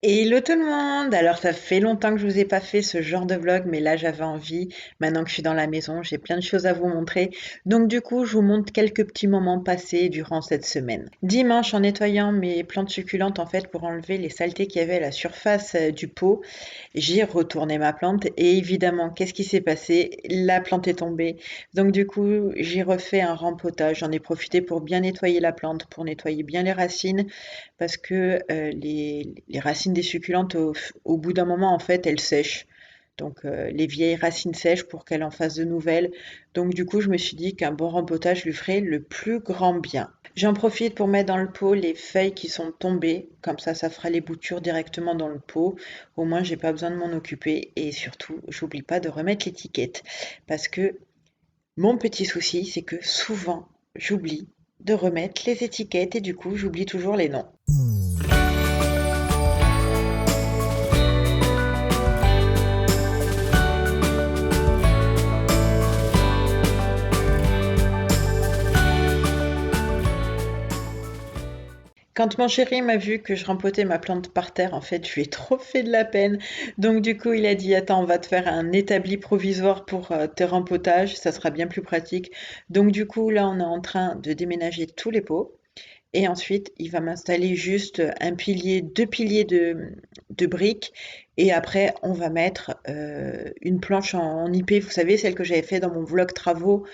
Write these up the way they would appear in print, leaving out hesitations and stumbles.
Hello tout le monde! Alors ça fait longtemps que je vous ai pas fait ce genre de vlog, mais là j'avais envie. Maintenant que je suis dans la maison, j'ai plein de choses à vous montrer. Donc du coup, je vous montre quelques petits moments passés durant cette semaine. Dimanche, en nettoyant mes plantes succulentes, en fait, pour enlever les saletés qu'il y avait à la surface du pot, j'ai retourné ma plante et évidemment, qu'est-ce qui s'est passé? La plante est tombée. Donc du coup, j'ai refait un rempotage. J'en ai profité pour bien nettoyer la plante, pour nettoyer bien les racines, parce que les racines des succulentes, au bout d'un moment, en fait, elles sèchent. Donc les vieilles racines sèchent pour qu'elles en fassent de nouvelles. Donc du coup, je me suis dit qu'un bon rempotage lui ferait le plus grand bien. J'en profite pour mettre dans le pot les feuilles qui sont tombées, comme ça fera les boutures directement dans le pot. Au moins, j'ai pas besoin de m'en occuper et surtout, j'oublie pas de remettre l'étiquette parce que mon petit souci, c'est que souvent, j'oublie de remettre les étiquettes et du coup, j'oublie toujours les noms. Quand mon chéri m'a vu que je rempotais ma plante par terre, en fait, je lui ai trop fait de la peine. Donc du coup, il a dit, attends, on va te faire un établi provisoire pour tes rempotages, ça sera bien plus pratique. Donc du coup, là, on est en train de déménager tous les pots. Et ensuite, il va m'installer juste un pilier, deux piliers de briques. Et après, on va mettre une planche en IP, vous savez, celle que j'avais fait dans mon vlog travaux.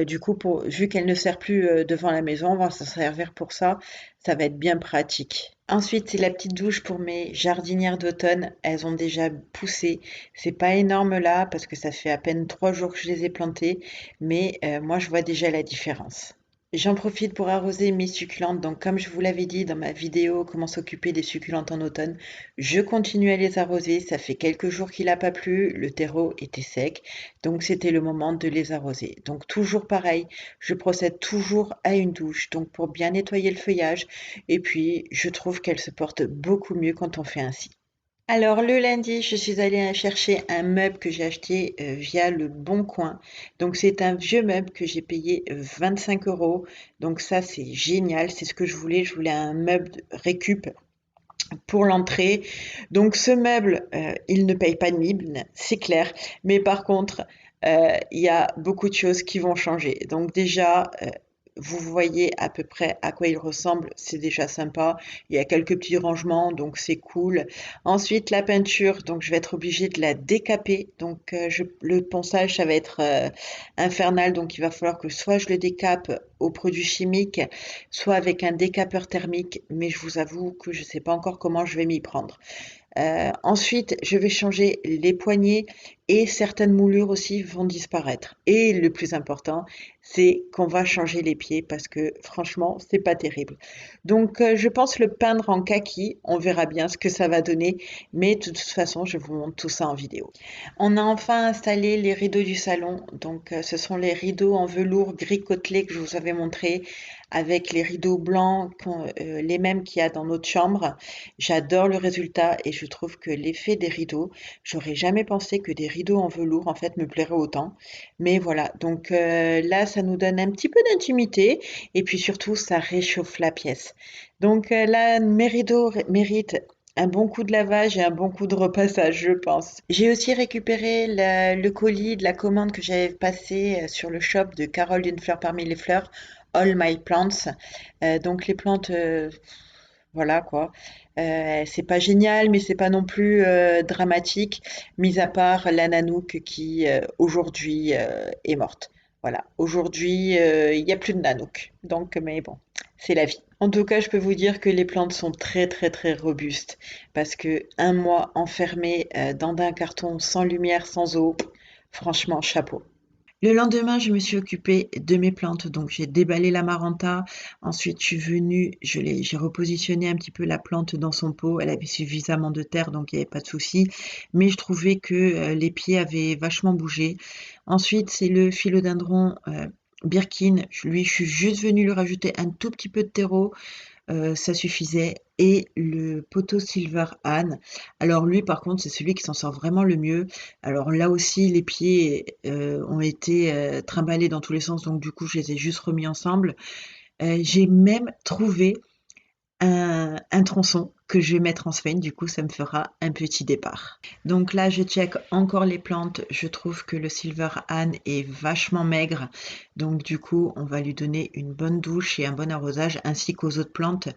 Du coup, vu qu'elle ne sert plus devant la maison, on va s'en servir pour ça. Ça va être bien pratique. Ensuite, c'est la petite douche pour mes jardinières d'automne. Elles ont déjà poussé. C'est pas énorme là parce que ça fait à peine 3 jours que je les ai plantées, mais moi je vois déjà la différence. J'en profite pour arroser mes succulentes. Donc, comme je vous l'avais dit dans ma vidéo comment s'occuper des succulentes en automne, je continue à les arroser. Ça fait quelques jours qu'il n'a pas plu, le terreau était sec, donc c'était le moment de les arroser. Donc toujours pareil, je procède toujours à une douche, donc pour bien nettoyer le feuillage. Et puis, je trouve qu'elle se porte beaucoup mieux quand on fait ainsi. Alors le lundi, je suis allée chercher un meuble que j'ai acheté via le Bon Coin. Donc c'est un vieux meuble que j'ai payé 25 euros. Donc ça c'est génial, c'est ce que je voulais. Je voulais un meuble récup pour l'entrée. Donc ce meuble, il ne paye pas de mine, c'est clair. Mais par contre, il y a beaucoup de choses qui vont changer. Donc déjà, vous voyez à peu près à quoi il ressemble, c'est déjà sympa. Il y a quelques petits rangements, donc c'est cool. Ensuite, la peinture, donc je vais être obligée de la décaper. Donc le ponçage, ça va être infernal. Donc il va falloir que soit je le décape au produit chimique, soit avec un décapeur thermique, mais je vous avoue que je ne sais pas encore comment je vais m'y prendre. Ensuite, je vais changer les poignées et certaines moulures aussi vont disparaître. Et le plus important, c'est qu'on va changer les pieds parce que franchement, c'est pas terrible. Donc, je pense le peindre en kaki. On verra bien ce que ça va donner, mais de toute façon, je vous montre tout ça en vidéo. On a enfin installé les rideaux du salon. Donc, ce sont les rideaux en velours gris côtelé que je vous avais montré avec les rideaux blancs, les mêmes qu'il y a dans notre chambre. J'adore le résultat et je trouve que l'effet des rideaux, j'aurais jamais pensé que des rideaux en velours en fait me plairaient autant. Mais voilà, donc là ça nous donne un petit peu d'intimité et puis surtout ça réchauffe la pièce. Donc là mes rideaux méritent un bon coup de lavage et un bon coup de repassage, je pense. J'ai aussi récupéré le colis de la commande que j'avais passée sur le shop de Carole d'une fleur parmi les fleurs, All My Plants. Donc les plantes, voilà quoi. C'est pas génial, mais c'est pas non plus dramatique, mis à part la Nanook qui aujourd'hui est morte. Voilà, aujourd'hui il n'y a plus de Nanook. Donc, mais bon, c'est la vie. En tout cas, je peux vous dire que les plantes sont très très très robustes parce que un mois enfermé dans un carton sans lumière, sans eau, franchement, chapeau. Le lendemain, je me suis occupée de mes plantes, donc j'ai déballé l'amaranta. Ensuite, je suis venue, j'ai repositionné un petit peu la plante dans son pot. Elle avait suffisamment de terre, donc il n'y avait pas de souci. Mais je trouvais que les pieds avaient vachement bougé. Ensuite, c'est le philodendron Birkin. Lui, je suis juste venue lui rajouter un tout petit peu de terreau, ça suffisait. Et le poteau Silver Anne, alors lui par contre c'est celui qui s'en sort vraiment le mieux. Alors là aussi les pieds ont été trimballés dans tous les sens, donc du coup je les ai juste remis ensemble. J'ai même trouvé un tronçon. que je vais mettre en semaine, du coup ça me fera un petit départ. Donc là je check encore les plantes, je trouve que le Silver Anne est vachement maigre, donc du coup on va lui donner une bonne douche et un bon arrosage ainsi qu'aux autres plantes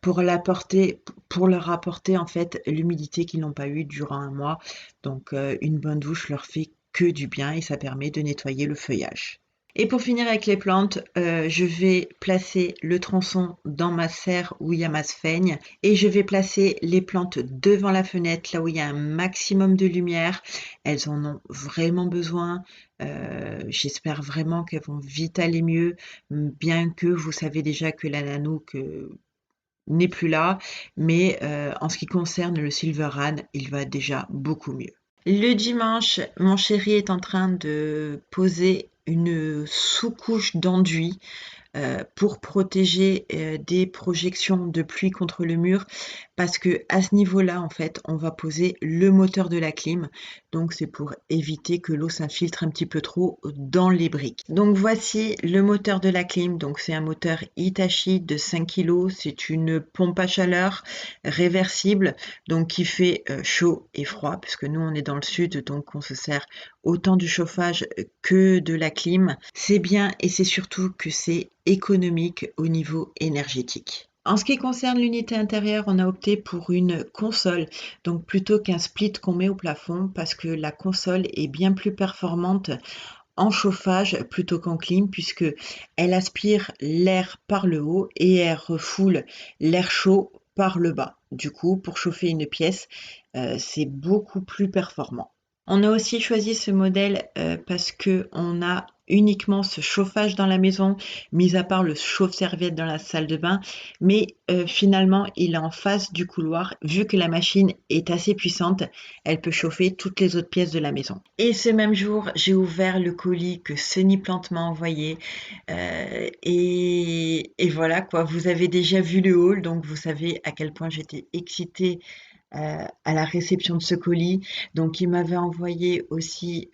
pour leur apporter en fait l'humidité qu'ils n'ont pas eu durant un mois. Donc une bonne douche leur fait que du bien et ça permet de nettoyer le feuillage. Et pour finir avec les plantes, je vais placer le tronçon dans ma serre où il y a ma sphaigne et je vais placer les plantes devant la fenêtre, là où il y a un maximum de lumière. Elles en ont vraiment besoin. J'espère vraiment qu'elles vont vite aller mieux, bien que vous savez déjà que la Nanook n'est plus là, mais en ce qui concerne le Silver Anne, il va déjà beaucoup mieux. Le dimanche, mon chéri est en train de poser une sous-couche d'enduit pour protéger des projections de pluie contre le mur parce que à ce niveau-là, en fait, on va poser le moteur de la clim. Donc, c'est pour éviter que l'eau s'infiltre un petit peu trop dans les briques. Donc, voici le moteur de la clim. Donc, c'est un moteur Hitachi de 5 kg. C'est une pompe à chaleur réversible, donc qui fait chaud et froid, puisque nous, on est dans le sud, donc on se sert autant du chauffage que de la clim. C'est bien et c'est surtout que c'est économique au niveau énergétique. En ce qui concerne l'unité intérieure, on a opté pour une console, donc plutôt qu'un split qu'on met au plafond, parce que la console est bien plus performante en chauffage plutôt qu'en clim, puisque elle aspire l'air par le haut et elle refoule l'air chaud par le bas. Du coup, pour chauffer une pièce, c'est beaucoup plus performant. On a aussi choisi ce modèle parce que on a uniquement ce chauffage dans la maison, mis à part le chauffe-serviette dans la salle de bain, mais finalement il est en face du couloir, vu que la machine est assez puissante, elle peut chauffer toutes les autres pièces de la maison. Et ce même jour, j'ai ouvert le colis que Sunny Plant m'a envoyé, et voilà quoi, vous avez déjà vu le haul, donc vous savez à quel point j'étais excitée à la réception de ce colis. Donc, il m'avait envoyé aussi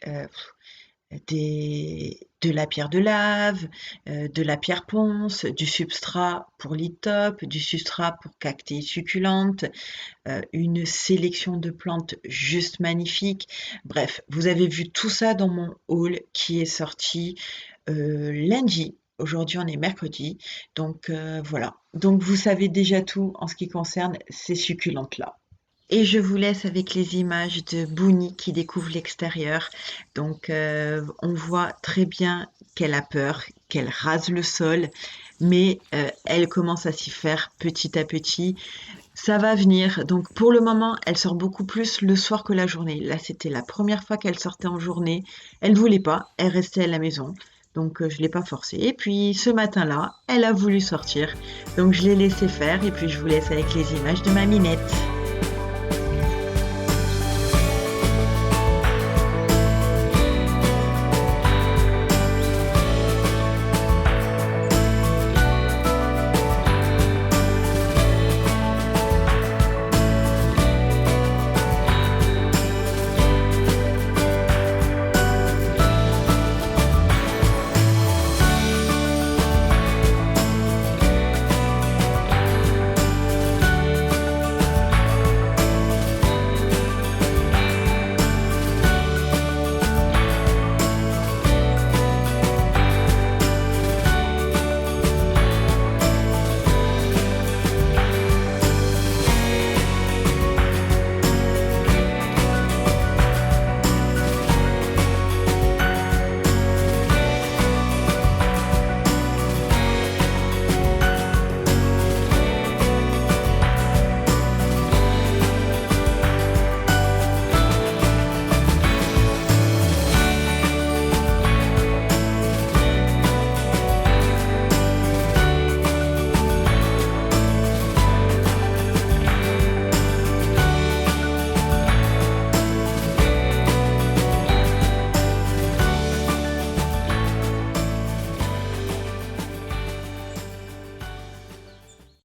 de la pierre de lave, de la pierre ponce, du substrat pour lithope, du substrat pour cactéies succulentes, une sélection de plantes juste magnifique. Bref, vous avez vu tout ça dans mon haul qui est sorti lundi. Aujourd'hui, on est mercredi. Donc, voilà. Donc, vous savez déjà tout en ce qui concerne ces succulentes-là. Et je vous laisse avec les images de Bouni qui découvre l'extérieur. Donc, on voit très bien qu'elle a peur, qu'elle rase le sol, mais elle commence à s'y faire petit à petit. Ça va venir. Donc, pour le moment, elle sort beaucoup plus le soir que la journée. Là, c'était la première fois qu'elle sortait en journée. Elle ne voulait pas, elle restait à la maison. Donc, je ne l'ai pas forcée. Et puis, ce matin-là, elle a voulu sortir. Donc, je l'ai laissé faire. Et puis, je vous laisse avec les images de ma Minette.